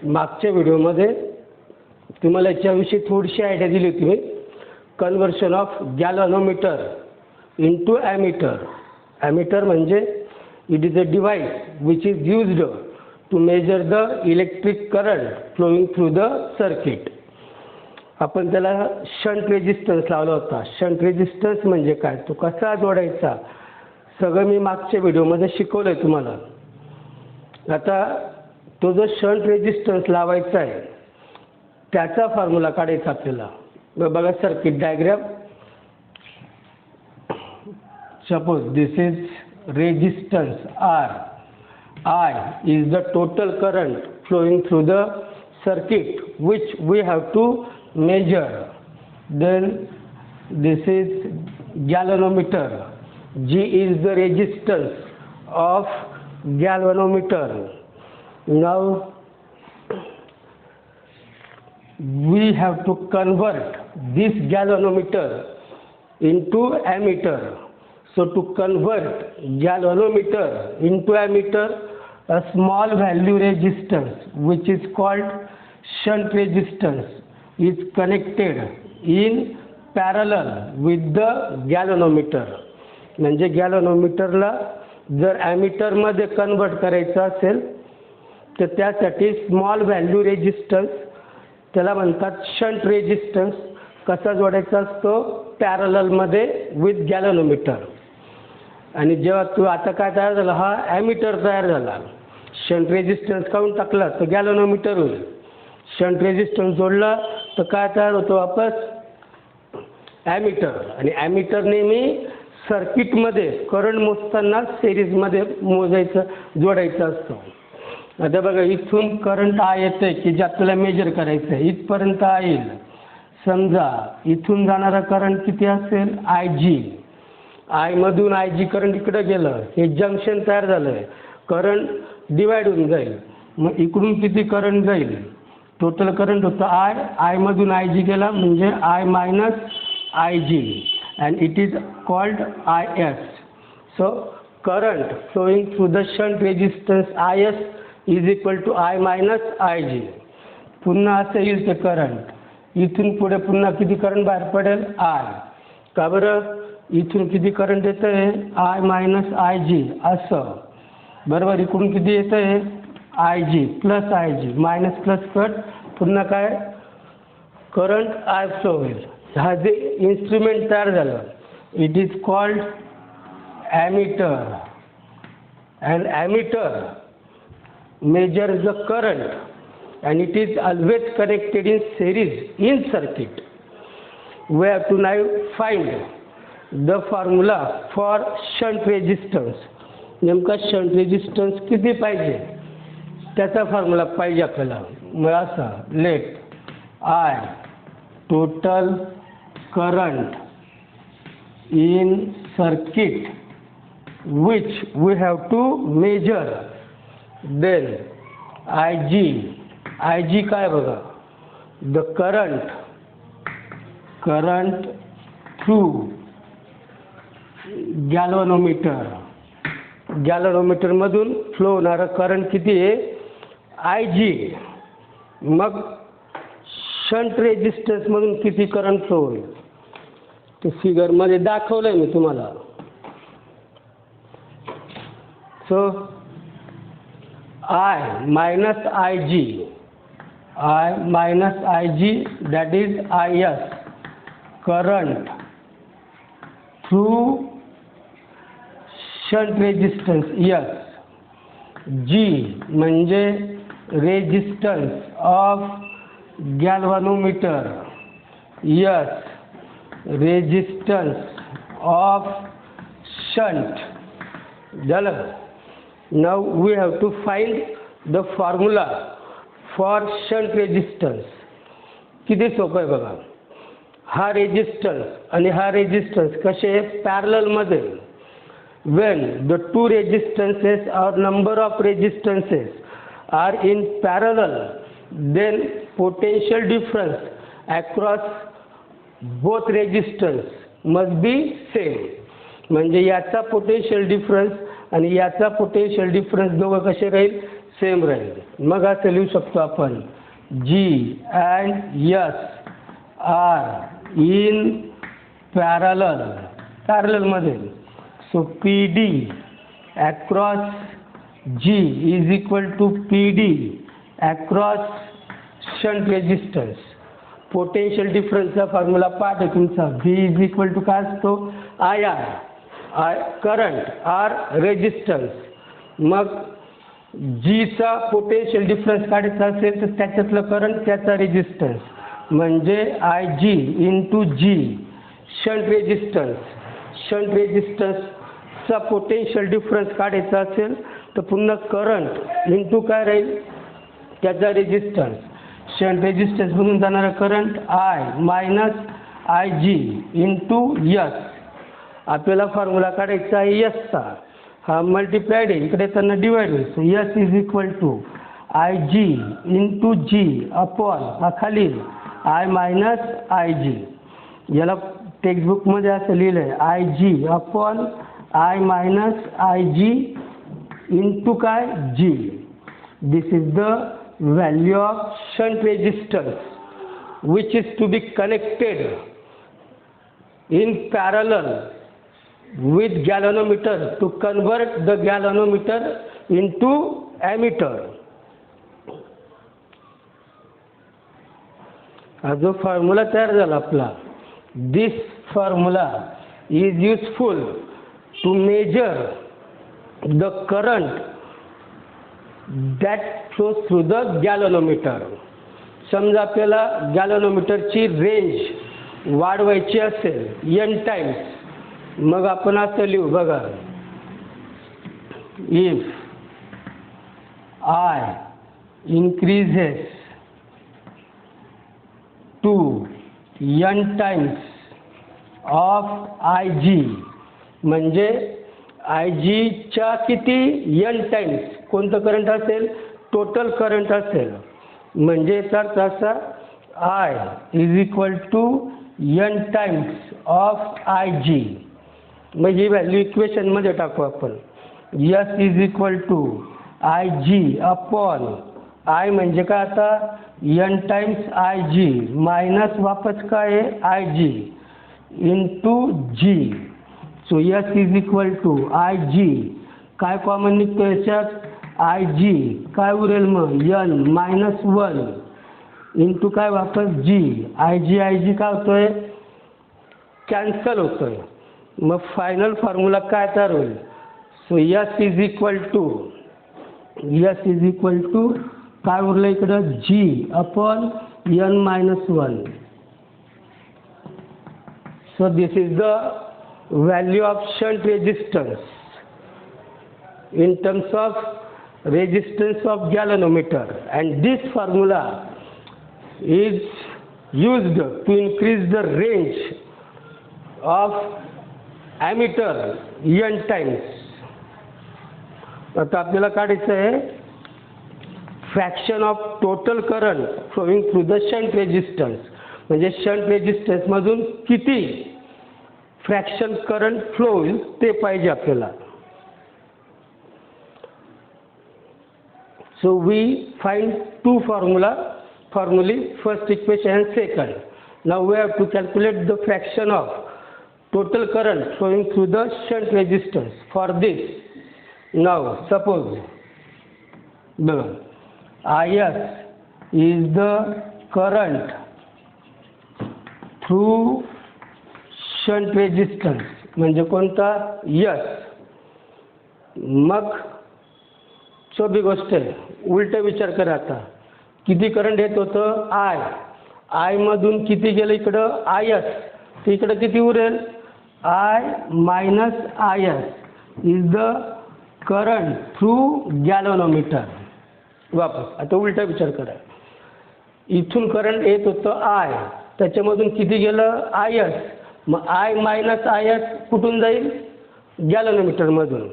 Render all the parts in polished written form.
मागच्या व्हिडिओमध्ये तुम्हाला याच्याविषयी थोडीशी आयडिया दिली होती मी. Conversion of galvanometer into ammeter. Ammeter म्हणजे it is a device which is used to measure the electric current flowing through the circuit. आपण त्याला शंट रेजिस्टन्स लावला होता. शंट रेजिस्टन्स म्हणजे काय, तो कसा जोडायचा, सगळं मी मागच्या व्हिडिओमध्ये शिकवलं आहे तुम्हाला. आता तो जो शंट रेजिस्टन्स लावायचा आहे त्याचा फॉर्म्युला काढायचा आपल्याला. बघा circuit diagram. Suppose this is resistance R. I is the total current flowing through the circuit which we have to measure. Then this is galvanometer. G is the resistance of galvanometer. Now we have to convert this galvanometer into ammeter. So to convert galvanometer into ammeter, a small value resistance which is called shunt resistance is connected in parallel with the galvanometer. म्हणजे गॅल्व्हनोमीटरला जर ॲमीटरमध्ये convert करायचं असेल तर त्यासाठी small value resistance, त्याला म्हणतात shunt resistance, कसा जोडायचा असतो, पॅरललमध्ये विथ गॅल्व्हनोमीटर. आणि जेव्हा तू आता काय तयार झाला, हा ॲमीटर तयार झाला. शंट रेजिस्टन्स काढून टाकला तर गॅल्व्हनोमीटर होईल. शंट रेजिस्टन्स जोडला तर काय तयार होतं वापस, ॲमीटर. आणि ॲमीटर नेहमी सर्किटमध्ये करंट मोजताना सिरीजमध्ये जोडायचं असतं. आता बघा, इथून करंट I येतं आहे की जे आपल्याला मेजर करायचं आहे, इथपर्यंत येईल. समजा इथून जाणारा करंट किती असेल, IG. आयमधून IG करंट इकडे गेलं, हे जंक्शन तयार झालं आहे, करंट डिवाइड होऊन जाईल. मग इकडून किती करंट जाईल, टोटल करंट होतं आयमधून IG गेला म्हणजे I minus IG and it is called IS. So current flowing through the shunt resistance IS is equal to I minus IG. पुन्हा असं येईल ते करंट, इथून पुढे पुन्हा किती करंट बाहेर पडेल, I. का बरं, इथून किती करंट येतं आहे, I मायनस IG असं, बरोबर. इकडून किती येतं आहे, IG plus IG, minus plus cut, पुन्हा काय करंट I फ्लो होईल. हा जे इन्स्ट्रुमेंट तयार झालं, it is called ammeter. And ammeter measures the current and it is always connected in series in circuit. We have to now find the formula for shunt resistance. नेमका shunt resistance किती पाहिजे त्याचा formula पाहिजे आपल्याला. मग असा, late I total current in circuit which we have to measure. Then IG काय बघा, the current through galvanometer. Galvanometer मधून फ्लो होणारा करंट किती आहे, IG. मग शंट रेजिस्टन्स मधून किती करंट फ्लो होईल ते फिगरमध्ये दाखवलं आहे मी तुम्हाला. So I minus IG that is IS, current through shunt resistance yes. G म्हणजे resistance of galvanometer, yes, resistance of shunt. झालं. Now we have to find the formula for shunt resistance. किती सोपं आहे बघा. हा रेजिस्टन्स आणि हा resistance कसे पॅरलल मध्ये. when the two resistances or number of resistances are in parallel, then potential difference across both resistance must be same. म्हणजे याचा पोटेन्शियल डिफरन्स आणि याचा पोटेन्शियल डिफरन्स दोघं कसे राहील, सेम राहील. मग असं लिहू शकतो आपण G and S are in पॅरललमध्ये. So P D across G is equal to P D across shunt resistance. Potential डिफरन्सचा फॉर्म्युला पाठ आहे तुमचा. व्ही इज इक्वल टू काय असतो I R current R resistance. मग जीचा पोटेन्शियल डिफरन्स काढायचा असेल तर त्याच्यातलं करंट त्याचा रेजिस्टन्स म्हणजे I G into G shunt resistance. Shunt रेजिस्टन्सचा पोटेन्शियल डिफरन्स काढायचा असेल तर पुन्हा करंट इंटू काय राहील त्याचा रेजिस्टन्स. शंट रेजिस्टन्स म्हणून जाणारा current I minus I G into S. आपल्याला फॉर्म्युला काढायचा आहे यसचा. हा मल्टिप्लाइड आहे इकडे त्यांना डिवाइड होईल. So S is equal to I G into G upon हा खालील आय मायनस आय जी. याला टेक्स्टबुकमध्ये असं लिहिलं आहे I G upon I minus I G into काय G. This is the value of shunt resistance which is to be connected in parallel with galvanometer to convert the galvanometer into ammeter. हा जो formula तयार झाला आपला, this formula is useful to measure the current that flows through the galvanometer. समजा आपल्याला गॅल्व्हनोमीटरची range वाढवायची असेल n times, मग आपण असं लिहू बघा, if I increases to n times of IG, म्हणजे IG च्या किती n टाइम्स कोणतं करंट असेल, टोटल करंट असेल, म्हणजे तर असा I is equal to n times of IG. मग ही व्हॅल्यू इक्वेशनमध्ये टाकू आपण. S is equal to IG upon I म्हणजे काय आता n टाइम्स IG मायनस वापस काय आहे IG into G. So S is equal to IG काय कॉमन निघतो याच्यात IG काय उरेल मग n मायनस 1 इंटू काय वापस G. IG काय होतोय कॅन्सल होतोय. मग फायनल फॉर्म्युला काय तयार होईल. So S is equal to काय उरलं इकडं G upon n minus 1. So this is the value of shunt resistance in terms of resistance of galvanometer, and this formula is used to increase the range of ammeter n times. आता आपल्याला काढायचं आहे fraction of total current flowing through the shunt resistance, म्हणजे shunt resistance मधून किती fraction current flow होईल ते पाहिजे आपल्याला. So we find two formulae, first equation and second. Now we have to calculate the fraction of total current flowing through the shunt resistance. For this, now suppose IS is the current through shunt resistance, म्हणजे कोणता S. मग सोपी गोष्ट आहे, उलट विचार करा. आता किती करंट येत होतं I मधून किती गेलं इकडं IS, तर इकडं किती उरेल I minus IS is the current through galvanometer. वापस आता उलटा विचार करा, इथून करंट येत होतं I, त्याच्यामधून किती गेलं IS, मग I मायनस IS कुठून जाईल गॅल्व्हनोमीटरमधून.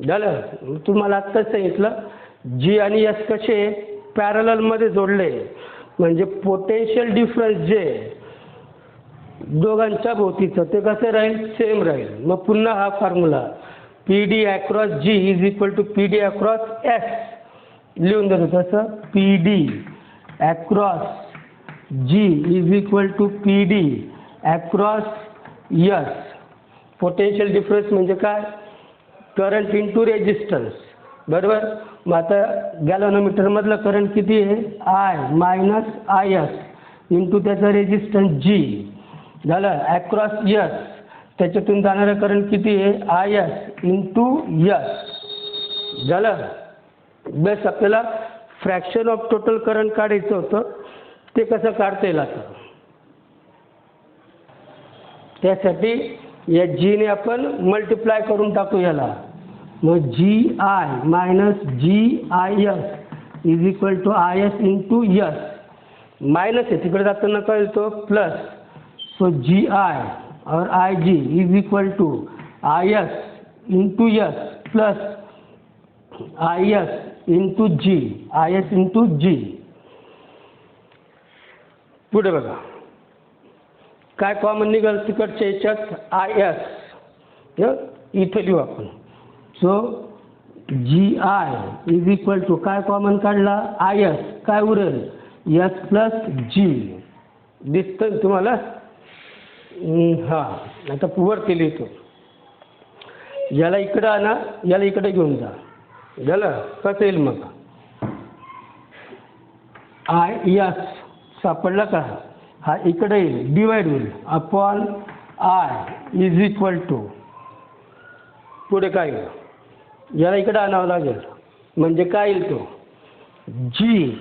झालं. तुम्हाला आत्ताच सांगितलं G आणि S कसे पॅरललमध्ये जोडले, म्हणजे पोटेन्शियल डिफरन्स जे दोघांच्या भोवतीचं ते कसं राहील सेम राहील. मग पुन्हा हा formula PD across G is equal to PD across S. लिहून देतो तसं P D across G is equal to P D across S. Potential difference म्हणजे काय? करंट इंटू रेजिस्टन्स, बरोबर. मग आता गॅल्व्हॅनोमीटरमधलं करंट किती आहे? I minus I S into त्याचा रेजिस्टन्स जी झालं. ॲक्रॉस यस त्याच्यातून जाणारं करंट किती आहे? आय एस इंटू यस झालं. बस आपल्याला फ्रॅक्शन ऑफ टोटल करंट काढायचं होतं. ते कसं काढता येईल आता? त्यासाठी या जीने आपण मल्टिप्लाय करून टाकू याला. मग G I minus G I S is equal to I S into S. Minus आहे तिकडे जाताना काय येतो? Plus. So G I or I G is equal to I S into S plus I S into G. I S into G. पुढे बघा काय common निघाल तिकडच्या याच्यात? आय एस इथे लिहू आपण. So G I is equal to काय कॉमन काढला? I S. काय उरेल? S plus G. दिसतं तुम्हाला? हां. आता वरती लिहितो. याला इकडं आणा, याला इकडे घेऊन जा. झालं. कसं येईल मग? आय एस सापडला का? हा इकडे येईल, डिवाइड होईल upon I is equal to. पुढे काय येईल? याला इकडे आणावं लागेल म्हणजे काय येईल तो? जी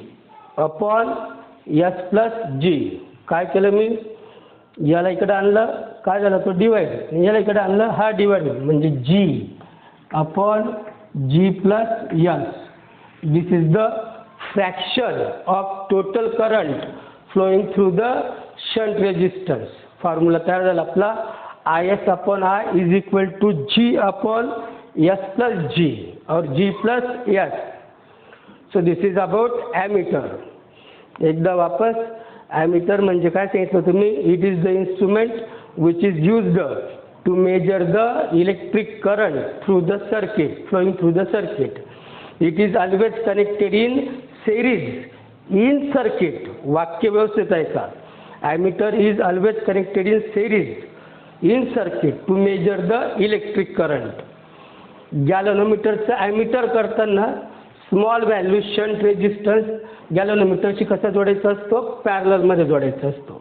अपॉन एस प्लस जी. काय केलं मी? याला इकडे आणलं, काय झालं? तो डिवाइड. याला इकडे आणलं, हा डिवाइड होईल म्हणजे G upon G plus S. This is the fraction of total current flowing through the shunt resistance. Formula तयार झाला आपला. I S upon I is equal to G upon S plus G or G plus S. So this is about ammeter. एकदा वापस ammeter म्हणजे काय सांगितलं तुम्ही? It is the instrument which is used to measure the electric current through the circuit flowing through the circuit. It is always connected in series in circuit. वाक्य व्यवस्थित आहे का? Ammeter is always connected in series in circuit to measure the electric current. गॅल्व्हॅनोमीटरचं ammeter करताना small value shunt resistance गॅल्व्हॅनोमीटरशी कसा जोडायचा असतो? पॅरललमध्ये जोडायचा असतो.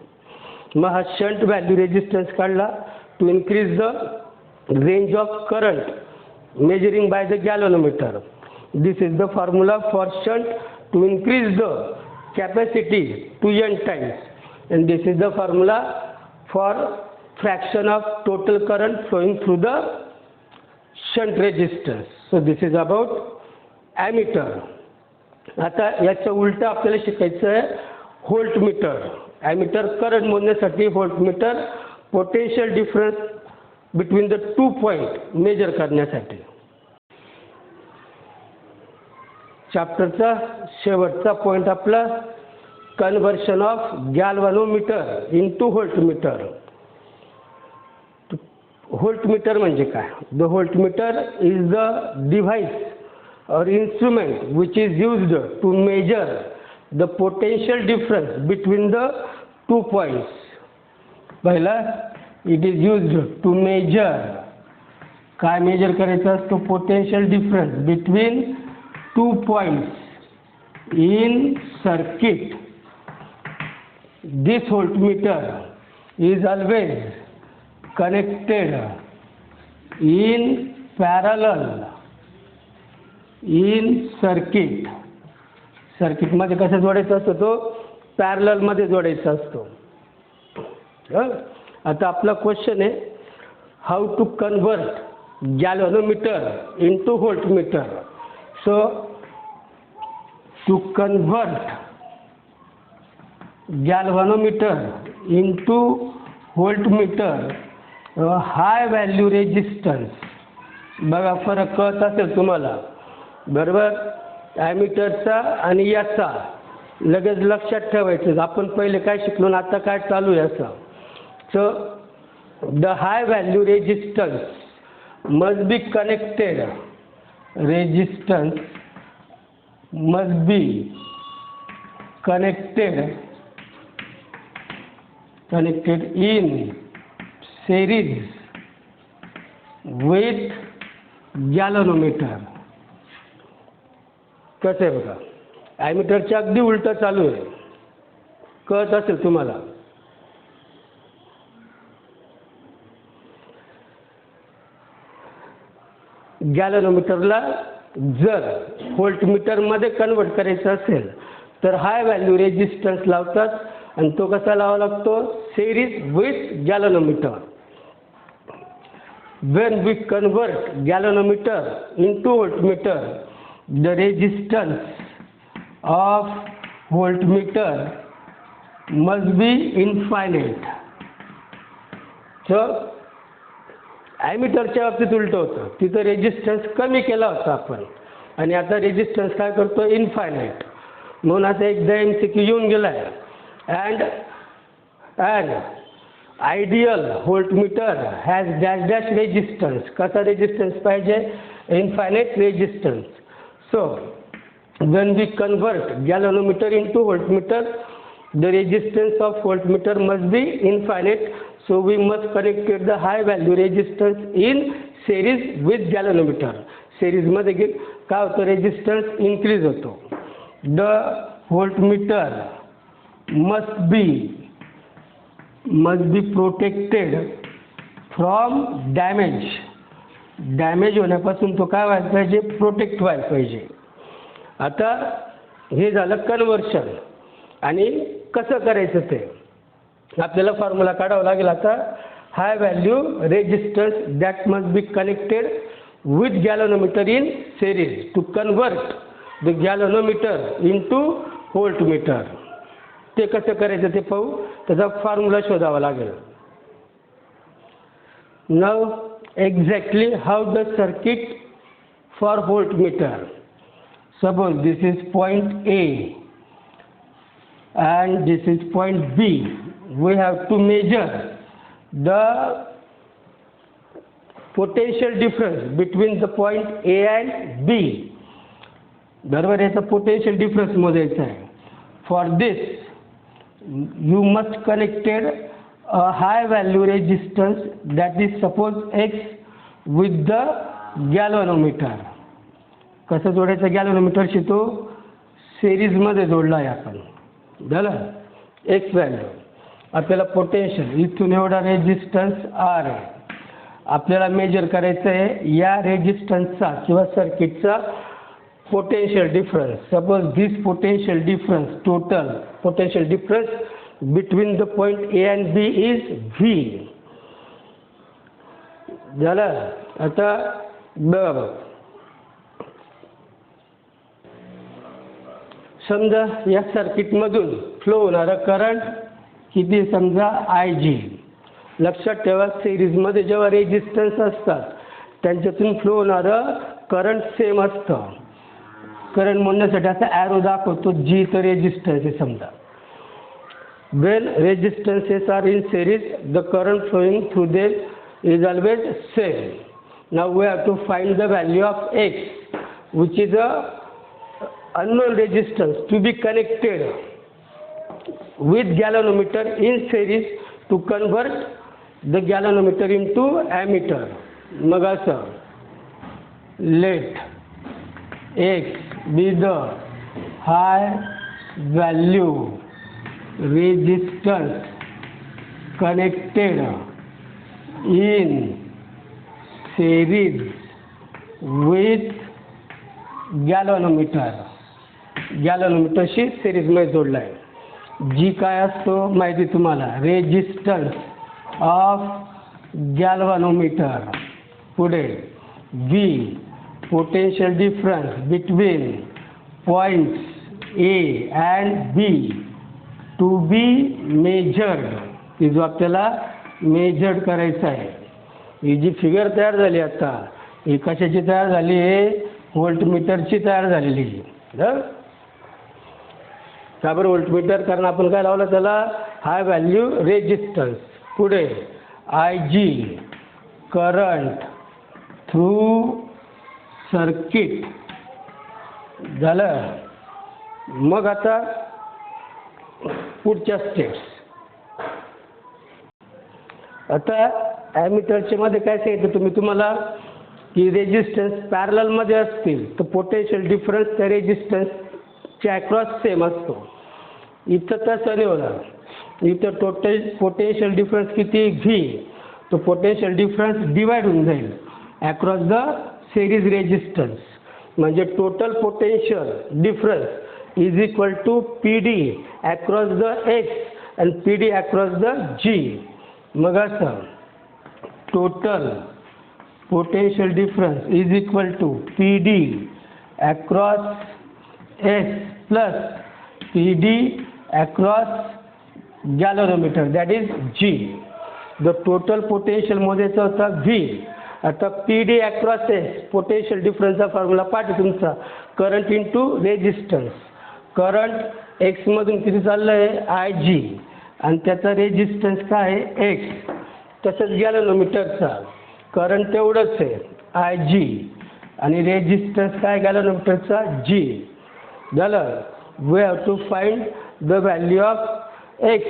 मग हा शंट व्हॅल्यू रेजिस्टन्स काढला to increase the range of current measuring by the galvanometer. This is the formula for shunt to increase the capacity to N times and this is the formula for fraction of total current flowing through the shunt resistance. So this is about ammeter. आता याचं उलट आपल्याला शिकायचं आहे voltmeter. Ammeter current मोजण्यासाठी, voltmeter potential difference between the two point measure करण्यासाठी. चॅप्टरचा शेवटचा पॉईंट आपला conversion of galvanometer into voltmeter. Voltmeter म्हणजे काय? The voltmeter is the device or instrument which is used to measure the potential difference between the 2 points. पहिला, it is used to measure. काय major करायचं असतो? Potential difference between 2 points in circuit. This voltmeter is always connected in parallel in circuit. सर्किटमध्ये कसं जोडायचा असतो? तो पॅरललमध्ये जोडायचा असतो. आता आपला क्वेश्चन आहे how to convert galvanometer into voltmeter. So to convert galvanometer into voltmeter, high value resistance. बघा फरक कळत असेल तुम्हाला, बरोबर. ॲमीटरचा आणि याचा लगेच लक्षात ठेवायचं. आपण पहिले काय शिकलो आणि आता काय चालू आहे असं. So the high value resistance must be connected. Resistance must be connected in series with गॅलव्हनोमीटर. कसं आहे बघा, ॲमीटरच्या अगदी उलटं चालू आहे, कळत असेल तुम्हाला. गॅलव्हनोमीटरला जर व्होल्टमीटरमध्ये कन्वर्ट करायचं असेल तर हाय व्हॅल्यू रेजिस्टन्स लावतात आणि तो कसा लावावा लागतो, series with galvanometer. when we convert galvanometer into voltmeter, the resistance of voltmeter must be infinite. So ॲमीटरच्या बाबतीत उलटं होतं, तिथं रेजिस्टन्स कमी केला होता आपण आणि आता रेजिस्टन्स काय करतो, इनफायनाईट. म्हणून आता एकदा MCQ येऊन गेला आहे. And ideal voltmeter has dash dash resistance. कसा रेजिस्टन्स पाहिजे, infinite resistance. So when we convert galvanometer into voltmeter, the resistance of voltmeter must be infinite. So we must connect the high value resistance in series with galvanometer. Series मध्ये काय होतं, resistance increase होतो. The voltmeter must be protected from damage. Damage होण्यापासून तो काय व्हायला पाहिजे, protect व्हायला पाहिजे. आता हे झालं कन्वर्शन. आणि कसं करायचं ते आपल्याला फॉर्म्युला काढावा लागेल. आता high value resistance that must be connected with galvanometer in series to convert the galvanometer into voltmeter. ते कसं करायचं ते पाहू. त्याचा फॉर्म्युला शोधावा लागेल. Now exactly how the circuit for voltmeter. Suppose this is point A and this is point B. We have to measure the potential difference between the point A and B. बरोबर, याचा potential difference मोजायचा आहे. For this, you must connected a high value resistance, that is suppose X, with the galvanometer. कसं जोडायचं, गॅलव्हनोमीटरशी तो सिरीजमध्ये जोडला आहे आपण. झालं, एक्स व्हॅल्यू. आपल्याला पोटेन्शियल इथून एवढा रेजिस्टन्स आर आहे, आपल्याला मेजर करायचं आहे या रेजिस्टन्सचा किंवा सर्किटचा potential difference. Suppose this potential difference, total potential difference between the point A and B is V. झालं. आता बघा, समजा या सर्किटमधून फ्लो होणारा करंट किती, समजा IG. लक्षात ठेवा, सिरीजमध्ये जेव्हा रेजिस्टन्स असतात त्यांच्यातून फ्लो होणारं करंट सेम असतं. करंट म्हणण्यासाठी असा ॲरो दाखवतो, G तर रेजिस्टन्स आहे समजा. When resistances are in series the current flowing through them is always same. Now we have to find the value of X which is a unknown resistance to be connected with galvanometer in series to convert the galvanometer into ammeter. मग असं, let X be the high value resistance connected in series with galvanometer. गॅलव्हनोमीटरशी सिरीजमध्ये जोडला आहे. जी काय असतो माहिती तुम्हाला, resistance of galvanometer. पुढे V, potential difference between points A and B to be measured. ही जो आपल्याला मेजर्ड करायचं आहे. ही जी फिगर तयार झाली आता, ही कशाची तयार झाली आहे, व्होल्टमीटरची तयार झालेली आहे. का बरं व्होल्टमीटर, कारण आपण काय लावलं त्याला, हाय व्हॅल्यू रेजिस्टन्स. पुढे IG, करंट थ्रू सर्किट झालं. मग आता पुढच्या स्टेप्स. आता ॲमीटरच्या मध्ये काय सांगितलं तुम्हाला की रेजिस्टन्स पॅरललमध्ये असतील तर पोटेन्शियल डिफरन्स त्या रेजिस्टन्सच्या अक्रॉस सेम असतो. इथं तसं नाही होणार. इथं टोटल पोटेन्शियल डिफरन्स किती व्ही, तो पोटेन्शियल डिफरन्स डिवाइड होऊन जाईल अक्रॉस द सिरीज रेजिस्टन्स. म्हणजे total potential difference is equal to P D across the X and P D across the G. मग असं total potential difference is equal to PD across S plus PD across galvanometer, that is G. The total potential मोजायचा होता V. आता PD across S potential difference चा formula पाठ आहे तुमचा, current into resistance. Current X मधून किती चाललं आहे IG आणि त्याचा रेजिस्टन्स काय आहे X. तसंच गॅलव्हनोमीटरचा करंट तेवढंच आहे आय जी आणि रेजिस्टन्स काय गॅलव्हनोमीटरचा जी. झालं. We have to find the value of X.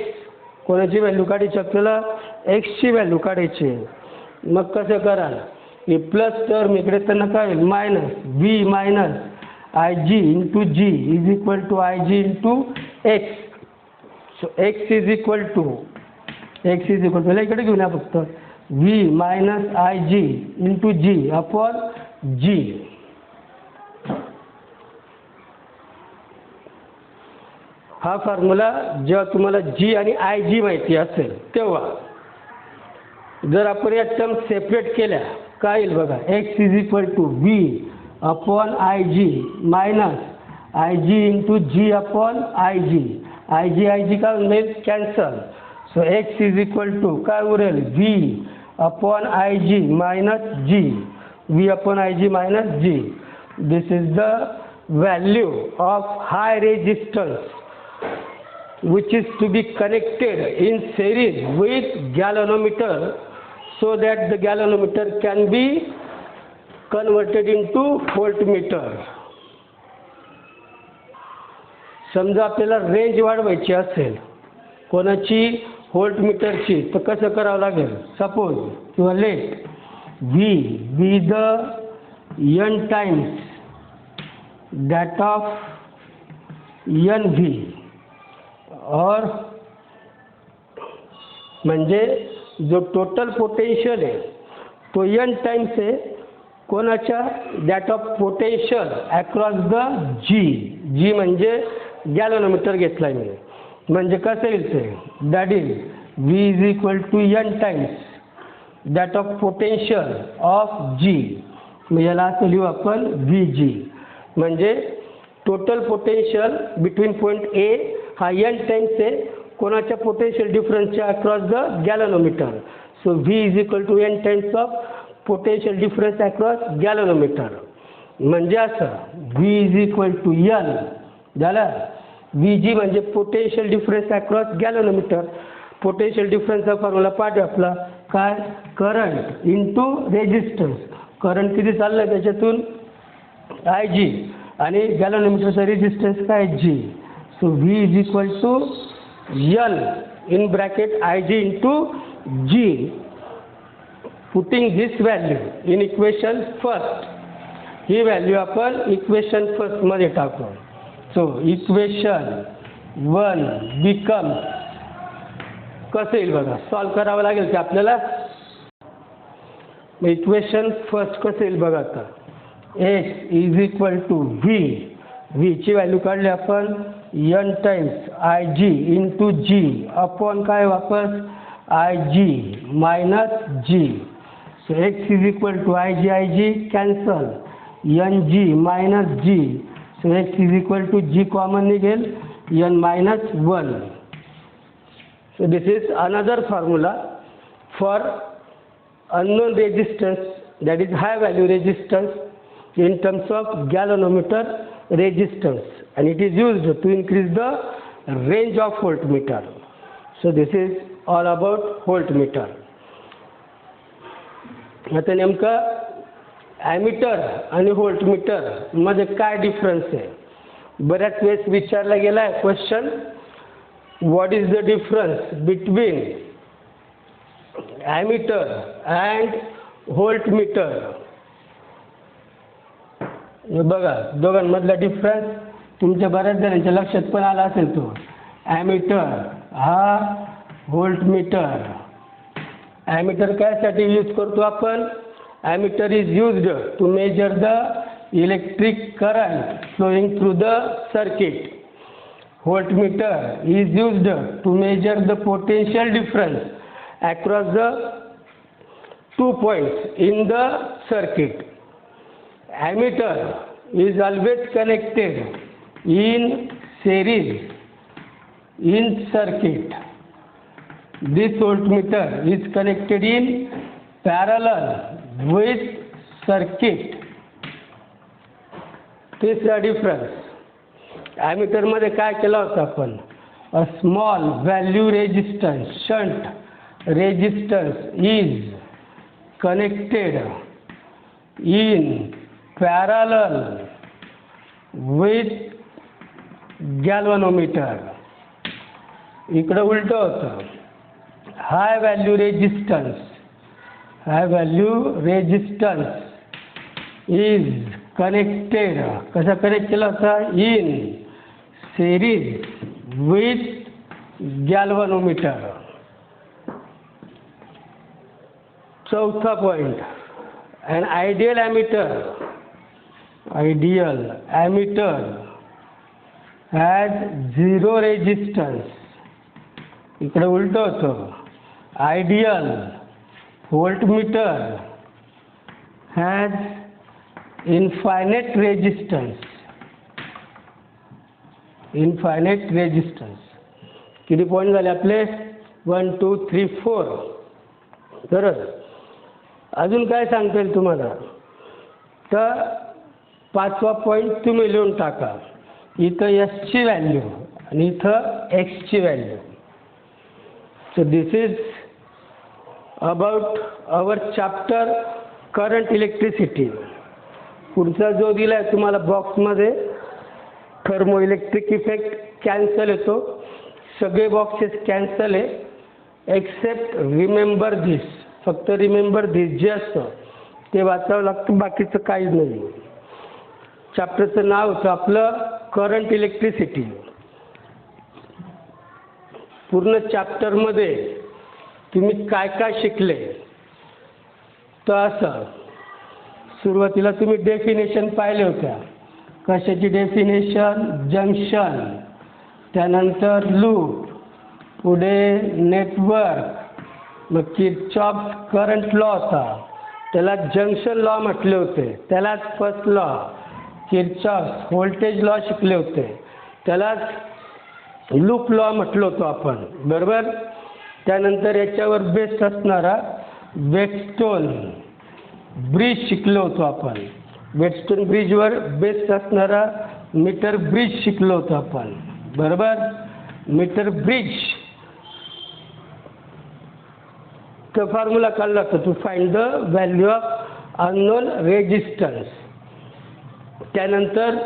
कोणाची व्हॅल्यू काढायची आपल्याला, एक्सची व्हॅल्यू काढायची. मग कसं कराल, हे प्लस टर्म इकडे त्यांना काय होईल minus V minus I G into G is equal to I G into X. So X is equal to मला इकडे घेऊन या फक्त V minus I G into G upon G. हा फॉर्म्युला जेव्हा तुम्हाला जी आणि आय जी माहिती असेल तेव्हा. जर आपण या टर्म सेपरेट केल्या काय येईल बघा, X is equal to V upon I G minus I G into G upon I G. I G काय होईल cancel. So X is equal to काय उरेल V upon Ig minus G, V upon Ig minus G. This is the value of high resistance which is to be connected in series with galvanometer so that the galvanometer can be converted into voltmeter. समजा आपल्याला range वाढवायची असेल कोणाची व्होल्टमीटरची तर कसं करावं लागेल, suppose किंवा let V be the N times that of N V और म्हणजे जो टोटल पोटेन्शियल आहे तो एन टाइम्स आहे कोणाच्या that of potential across the G. G म्हणजे गॅलव्हनोमीटर घेतला मी. म्हणजे कसं येईल ते that is V is equal to N times that of potential of G. मग याला असं लिहू आपण व्ही जी. म्हणजे total potential between point A हा एन टाइम्स आहे कोणाच्या पोटेन्शियल डिफरन्सच्या across the galvanometer. So V is equal to N times of potential difference across galvanometer. म्हणजे असं V is equal to N झालं. व्ही जी म्हणजे potential difference across galvanometer. Potential डिफरन्सचा formula पाठ आहे आपला काय, करंट इंटू रेजिस्टन्स. करंट किती चाललं आहे त्याच्यातून आय जी आणि गॅलव्हनोमीटरचा रेजिस्टन्स काय G. So V is equal to N in bracket I G into G. Putting this value in equation first. ही व्हॅल्यू आपण इक्वेशन फर्स्टमध्ये टाकू. सो इक्वेशन 1 बिकम्स कसं येईल बघा, सॉल्व करावं लागेल की आपल्याला. इक्वेशन फर्स्ट कसं येईल बघा आता, X is equal to V. व्हीची व्हॅल्यू काढली आपण N times I G into G upon काय वापस I G minus G. So X is equal to I G cancel N G minus G. So x is equal to g common निघेल n minus 1. So this is another formula for unknown resistance, that is high value resistance in terms of galvanometer resistance, and it is used to increase the range of voltmeter. So this is all about voltmeter. आता नेमका ammeter आणि voltmeter मध्ये काय difference आहे? बऱ्याच वेळेस विचारला गेला आहे question, what is the difference between ammeter and voltmeter? बघा दोघांमधला डिफरन्स तुमच्या बऱ्याच जणांच्या लक्षात पण आला असेल. तो ॲमीटर हा व्होल्टमीटर. ॲमीटर कायसाठी यूज करतो आपण? Ammeter is used to measure the electric current flowing through the circuit. Voltmeter is used to measure the potential difference across the 2 points in the circuit. Ammeter is always connected in series in circuit. This voltmeter is connected in parallel with circuit. तिसरा difference, ammeter मध्ये काय केला होता आपण? A small value resistance shunt resistance is connected in parallel with galvanometer. इकडे उलट होतं. High value resistance is connected, कसा कनेक्ट केला होता? In series with galvanometer. चौथा point, an ideal ammeter has zero resistance. इकडे उलट होतं. Ideal voltmeter has infinite resistance. किती पॉईंट झाले आपले? 1 2 3 4. बरोबर. अजून काय सांगता येईल तुम्हाला? तर 5वा पॉईंट तुम्ही लिहून टाका. इथं एसची व्हॅल्यू आणि इथं एक्सची value. So this is about our chapter current electricity. पुढचा जो दिला आहे तुम्हाला बॉक्समध्ये, थर्मो इलेक्ट्रिक इफेक्ट कॅन्सल येतो. सगळे बॉक्सेस कॅन्सल आहे एक्सेप्ट रिमेंबर धिस. फक्त रिमेंबर धिस जे असतं ते वाचावं लागतं, बाकीचं काहीच नाही. चॅप्टरचं नाव होतं आपलं करंट इलेक्ट्रिसिटी. पूर्ण चॅप्टरमध्ये तुम्ही काय काय शिकले? तर असं सुरुवातीला तुम्ही डेफिनेशन पाहिले होत्या. कशाची डेफिनेशन? जंक्शन, त्यानंतर लूप, पुढे नेटवर्क, मग किरचॉफ करंट लॉ होता, त्याला जंक्शन लॉ म्हटले होते, त्यालाच first law. Kirchhoff voltage law शिकले होते, त्यालाच लूप लॉ म्हटलं होतं आपण. बरोबर. त्यानंतर याच्यावर बेस्ड असणारा वेटस्टोन ब्रिज शिकलो होतो आपण. वेटस्टोन ब्रिजवर बेस्ड असणारा मीटर ब्रिज शिकलो होतो आपण. बरोबर. मीटर ब्रिज तो फॉर्म्युला काढला होता to find the value of unknown resistance. त्यानंतर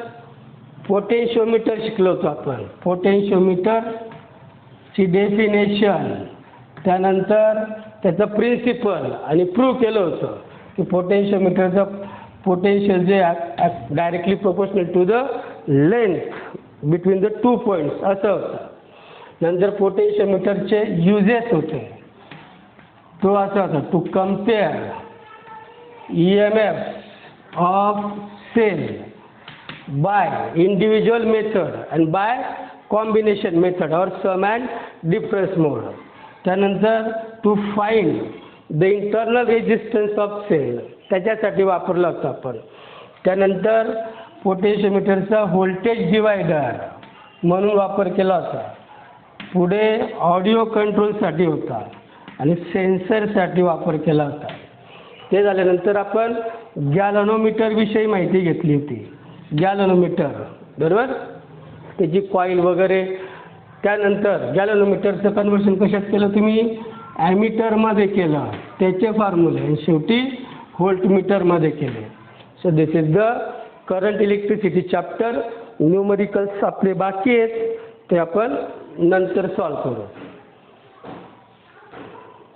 पोटेन्शिओमीटर शिकलो होतो आपण. पोटेन्शिओमीटरची डेफिनेशन, त्यानंतर त्याचं प्रिन्सिपल आणि प्रूव्ह केलं होतं की पोटेन्शिओमीटरचं पोटेन्शियल जे directly proportional to the length between the 2 points असं होतं. नंतर पोटेन्शिओमीटरचे युजेस होते. तो असा होता to compare EMF of cell by individual method and by combination method और सम अँड डिफरन्स मोड. त्यानंतर to find the internal resistance of cell, त्याच्यासाठी वापरला होता आपण. त्यानंतर पोटेन्शिओमीटरचा व्होल्टेज डिवायडर म्हणून वापर केला होता. पुढे ऑडिओ कंट्रोलसाठी होता आणि सेन्सरसाठी वापर केला होता. ते झाल्यानंतर आपण गॅल्व्हनोमीटर विषयी माहिती घेतली होती. गॅल्व्हनोमीटर, बरोबर, त्याची कॉईल वगैरे. त्यानंतर गॅल्व्हनोमीटरचं कन्व्हर्शन कशात केलं तुम्ही? ॲमीटरमध्ये केलं, त्याचे फॉर्म्युले, आणि शेवटी व्होल्टमीटरमध्ये केले. So this is the current electricity chapter. Numericals आपले बाकी आहेत, ते आपण नंतर सॉल्व करू.